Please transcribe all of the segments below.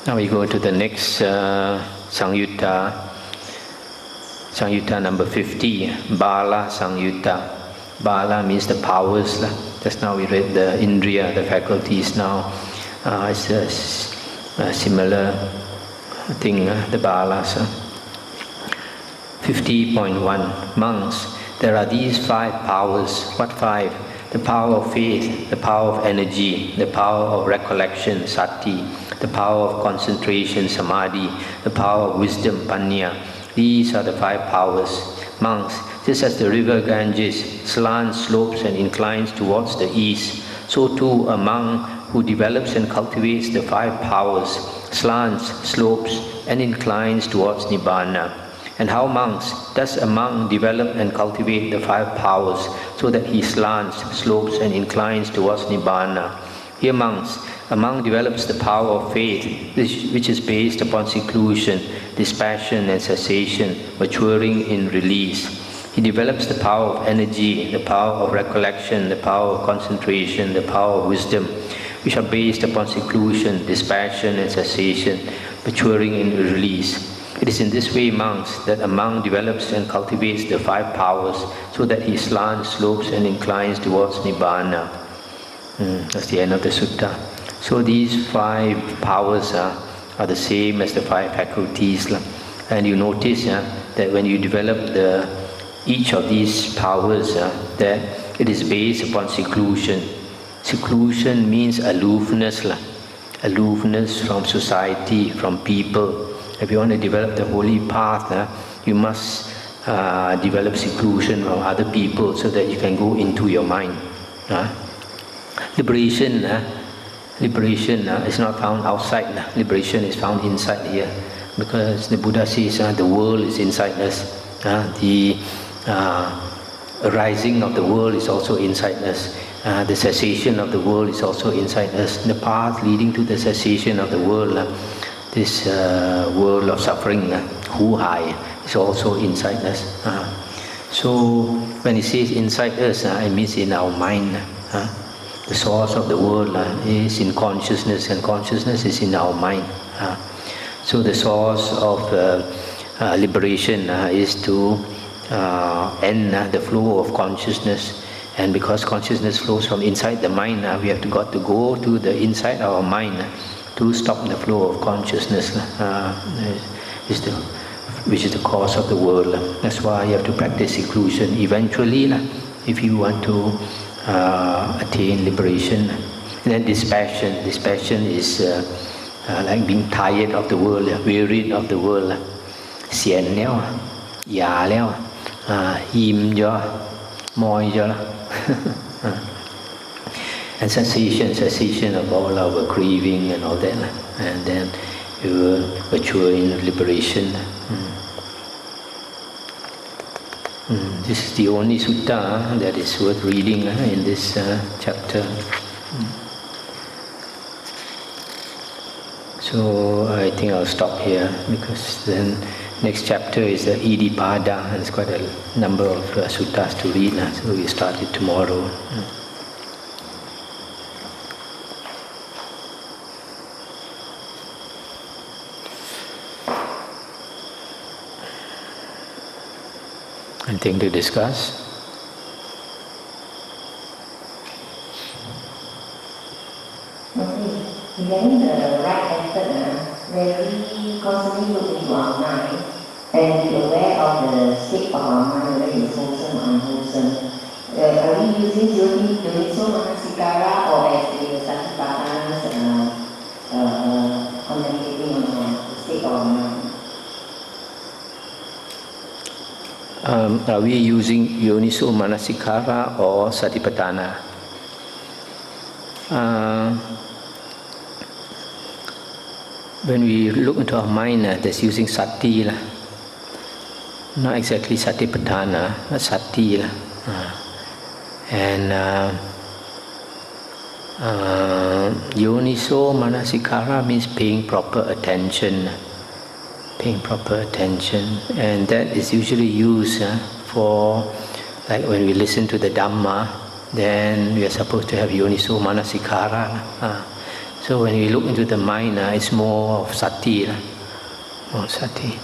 Now we go to the next Samyutta. Samyutta number 50, Bala Samyutta. Bala means the powers. Just now we read the Indriya, the faculties. Now it's a similar thing, the Balas. 50.1 Monks, there are these 5 powers. What 5? The power of faith, the power of energy, the power of recollection, sati, the power of concentration, samadhi, the power of wisdom, panya. These are the 5 powers. Monks, just as the river Ganges slants, slopes and inclines towards the east, so too a monk who develops and cultivates the 5 powers, slants, slopes and inclines towards Nibbana. And how, monks, does a monk develop and cultivate the 5 powers so that he slants, slopes and inclines towards Nibbana? Here, monks, a monk develops the power of faith, which is based upon seclusion, dispassion and cessation, maturing in release. He develops the power of energy, the power of recollection, the power of concentration, the power of wisdom, which are based upon seclusion, dispassion and cessation, maturing in release. It is in this way, monks, that a monk develops and cultivates the 5 powers so that he slants, slopes and inclines towards Nibbana. That's the end of the sutta. So these 5 powers are the same as the 5 faculties. And you notice that when you develop each of these powers, that it is based upon seclusion. Seclusion means aloofness. Aloofness from society, from people. If you want to develop the holy path, you must develop seclusion from other people so that you can go into your mind. Liberation is not found outside. Liberation is found inside here, because the Buddha says the world is inside us. The arising of the world is also inside us. The cessation of the world is also inside us. The path leading to the cessation of the world, this world of suffering, hu-hai, is also inside us. So when it says inside us, it means in our mind. The source of the world is in consciousness, and consciousness is in our mind. So the source of liberation is to end the flow of consciousness. And because consciousness flows from inside the mind, we have got to go to the inside of our mind to stop the flow of consciousness, which is the cause of the world. That's why you have to practice seclusion. Eventually, if you want to attain liberation. And then dispassion. Dispassion is like being tired of the world, wearied of the world. Xian liao, ya liao, im jo, moi jo. And cessation of all our grieving and all that. And then you mature in liberation. This is the only sutta that is worth reading in this chapter. So I think I'll stop here, because then next chapter is the Iddhipada, and it's quite a number of suttas to read. So we start it tomorrow. Anything to discuss? Regarding the right effort, very constantly look into our mind and be aware of the state of our mind, whether it's wholesome or unwholesome. Are we using Yoniso Manasikara or as the Sammappadhana contemplating on the state of our mind? Are we using Yoniso Manasikara or Satipatthana? When we look into our mind, that's using Sati, not exactly Satipatthana, but Sati. And Yoniso Manasikara means paying proper attention. Paying proper attention, and that is usually used for, like when we listen to the Dhamma, then we are supposed to have Yoniso Manasikara. So when we look into the mind, it's more of sati. More sati.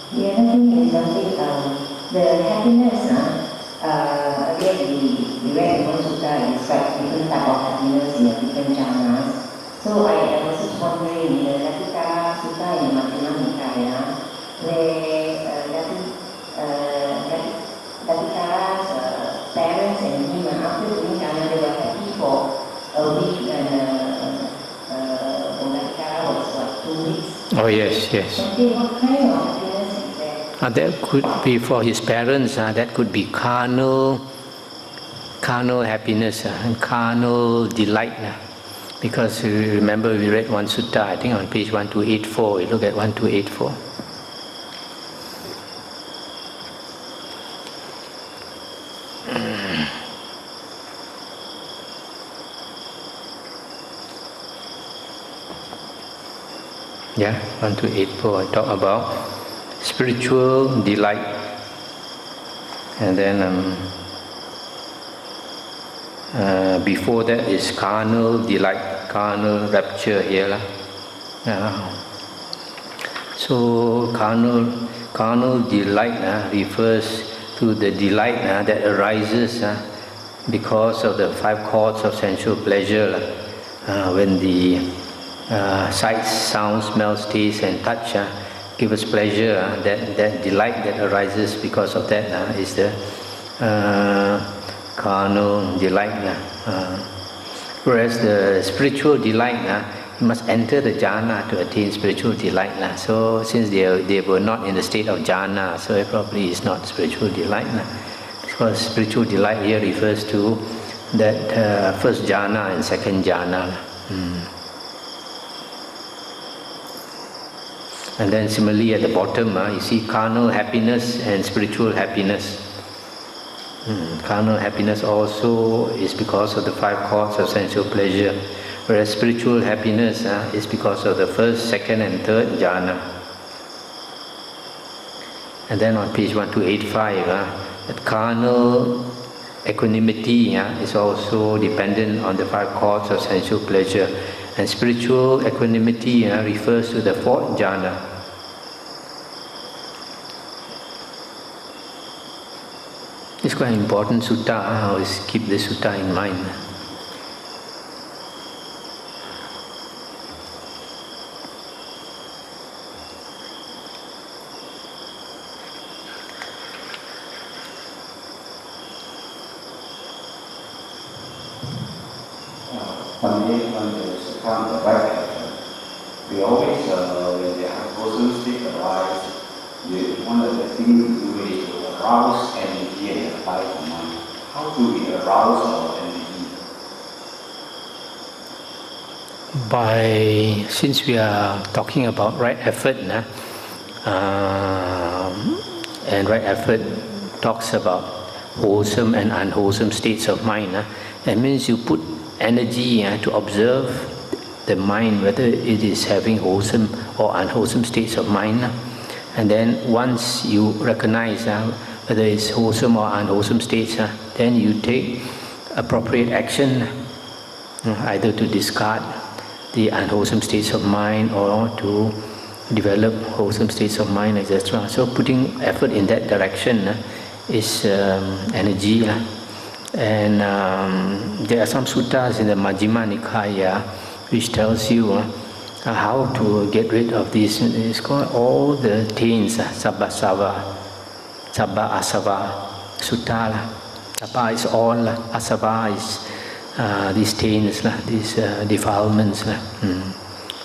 The other thing is something, the happiness, again we read in one sutta, it's like different type of happiness in different jhanas. So I was just wondering, in the Latikara Sutta in Majjhima Nikaya, Latikara's parents and him, after doing jhana, they were happy for a week, and Latikara was 2 weeks. Oh yes, yes. What kind of happiness is that? That could be for his parents. That could be carnal happiness and carnal delight. Because you remember we read one sutta, I think on page 1284. We look at 1284. Yeah, 1284. I talk about spiritual delight, and then before that is carnal delight, carnal rapture here. So carnal delight refers to the delight that arises because of the 5 chords of sensual pleasure. When the sights, sounds, smells, taste and touch give us pleasure, that delight that arises because of that is the carnal delight. Whereas the spiritual delight, you must enter the jhana to attain spiritual delight. So since they were not in the state of jhana, so it probably is not spiritual delight. Because spiritual delight here refers to that first jhana and second jhana. And then similarly at the bottom, you see carnal happiness and spiritual happiness. Carnal happiness also is because of the 5 chords of sensual pleasure, whereas spiritual happiness is because of the first, second and third jhana. And then on page 1285, that carnal equanimity is also dependent on the 5 chords of sensual pleasure, and spiritual equanimity refers to the 4th jhana. It's quite important sutta. I always keep this sutta in mind. When the come the right action, we always, when the unwholesome state arises, one of the things we do is to arouse energy and apply to mind. How do we arouse our energy? Since we are talking about right effort, and right effort talks about wholesome and unwholesome states of mind, that means you put energy to observe the mind, whether it is having wholesome or unwholesome states of mind. And then once you recognize whether it's wholesome or unwholesome states, then you take appropriate action, either to discard the unwholesome states of mind or to develop wholesome states of mind, etc. So putting effort in that direction is energy. And there are some suttas in the Majjhima Nikaya which tells you how to get rid of this. It's called all the taints, sabba asava sutta. Sabba is all, asava is these taints, these defilements.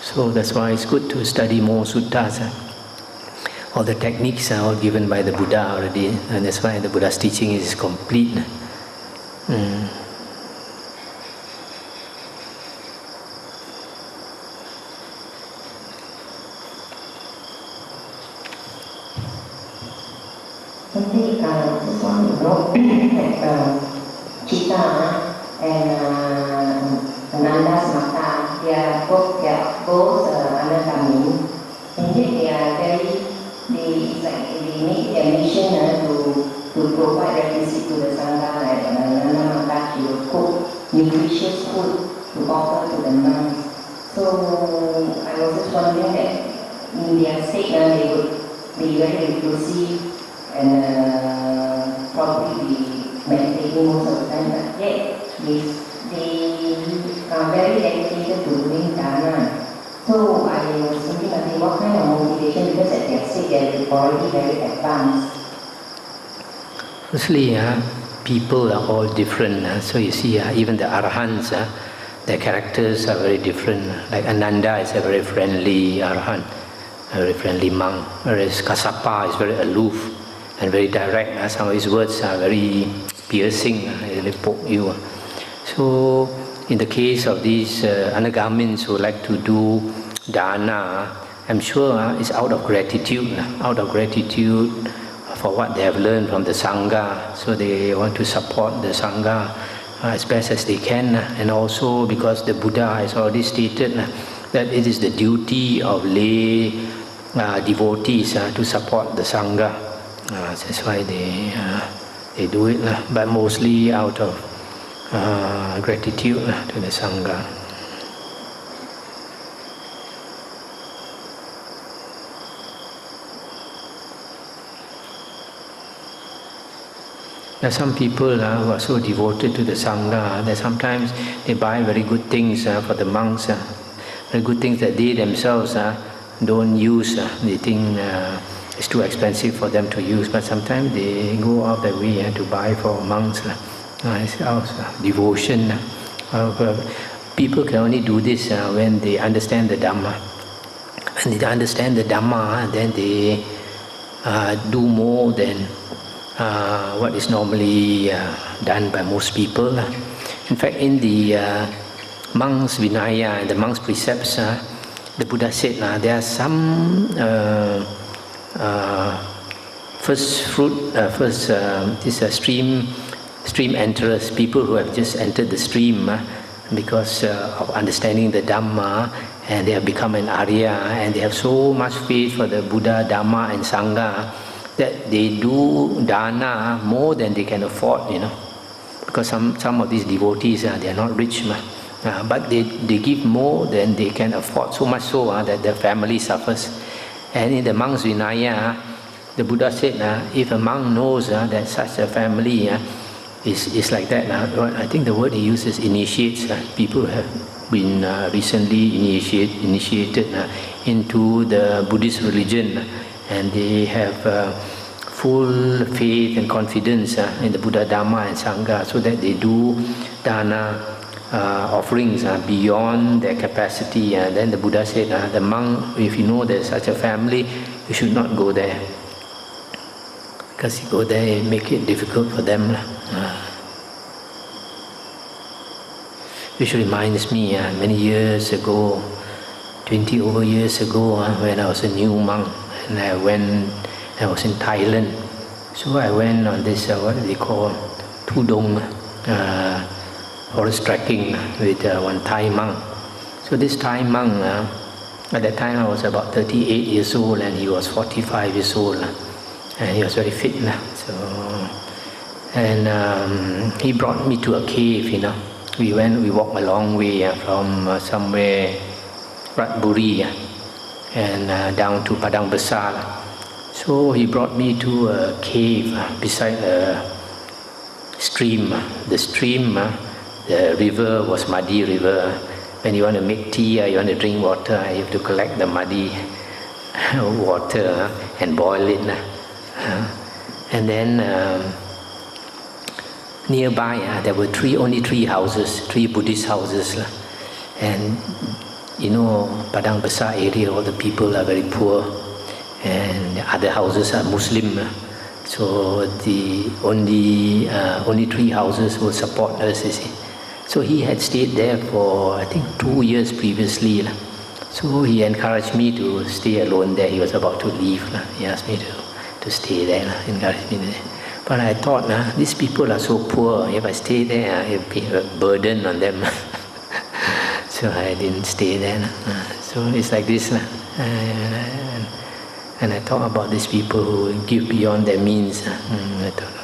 So that's why it's good to study more suttas. All the techniques are all given by the Buddha already, and that's why the Buddha's teaching is complete. Just want to know that Chitta and Ananda Samatha, they are both anagami, and yet they are they make their mission to provide requisite to the Sangha, like Ananda Samatha, she will cook nutritious food to offer to the monks. So I was just wondering that in their state they would be very inclusive and probably be meditating most of the time, but yet they are very dedicated to doing dana. So I was thinking, okay, what kind of motivation, because at their state they are already very advanced. Firstly, people are all different. So you see, even the Arahants, their characters are very different. Like Ananda is a very friendly Arahant, a very friendly monk, whereas Kassapa is very aloof and very direct. Some of his words are very piercing, they poke you. So in the case of these anagamins who like to do dana, I'm sure it's out of gratitude for what they have learned from the Sangha. So they want to support the Sangha as best as they can, and also because the Buddha has already stated that it is the duty of lay devotees to support the Sangha. That's why they do it, but mostly out of gratitude to the Sangha. There are some people who are so devoted to the Sangha that sometimes they buy very good things for the monks, very good things that they themselves don't use. They think it's too expensive for them to use, but sometimes they go out their way to buy for monks. It's also devotion. People can only do this when they understand the Dhamma. When they understand the Dhamma, then they do more than what is normally done by most people. In fact, in the monks' Vinaya and the monks' precepts, the Buddha said there are some stream enterers, people who have just entered the stream because of understanding the Dhamma, and they have become an Arya, and they have so much faith for the Buddha, Dhamma and Sangha that they do dana more than they can afford, because some of these devotees, they are not rich, but they give more than they can afford, so much so that their family suffers. And in the monks' Vinaya, the Buddha said, if a monk knows that such a family is like that, I think the word he uses, initiates, people who have been recently initiated into the Buddhist religion, and they have full faith and confidence in the Buddha, Dhamma and Sangha, so that they do dana offerings beyond their capacity. Then the Buddha said, the monk, if you know there's such a family, you should not go there, because you go there, it make it difficult for them. Which reminds me, many years ago, 20 over years ago, when I was a new monk, and I was in Thailand. So I went on this, what they call, Tudong, forest trekking with one Thai monk. So this Thai monk, at that time I was about 38 years old and he was 45 years old. And he was very fit. And he brought me to a cave, We walked a long way from somewhere, Ratburi, and down to Padang Besar. So he brought me to a cave beside a stream. The stream, the river was muddy river. When you want to make tea, you want to drink water, you have to collect the muddy water and boil it. And then nearby, there were only three houses, three Buddhist houses. And Padang Besar area, all the people are very poor. And the other houses are Muslim. So the only three houses will support us, you see. So he had stayed there for, I think, 2 years previously. So he encouraged me to stay alone there. He was about to leave. He asked me to stay there, encouraged me there. But I thought, these people are so poor. If I stay there, it will be a burden on them. So I didn't stay there. So it's like this. And I thought about these people who give beyond their means. I thought,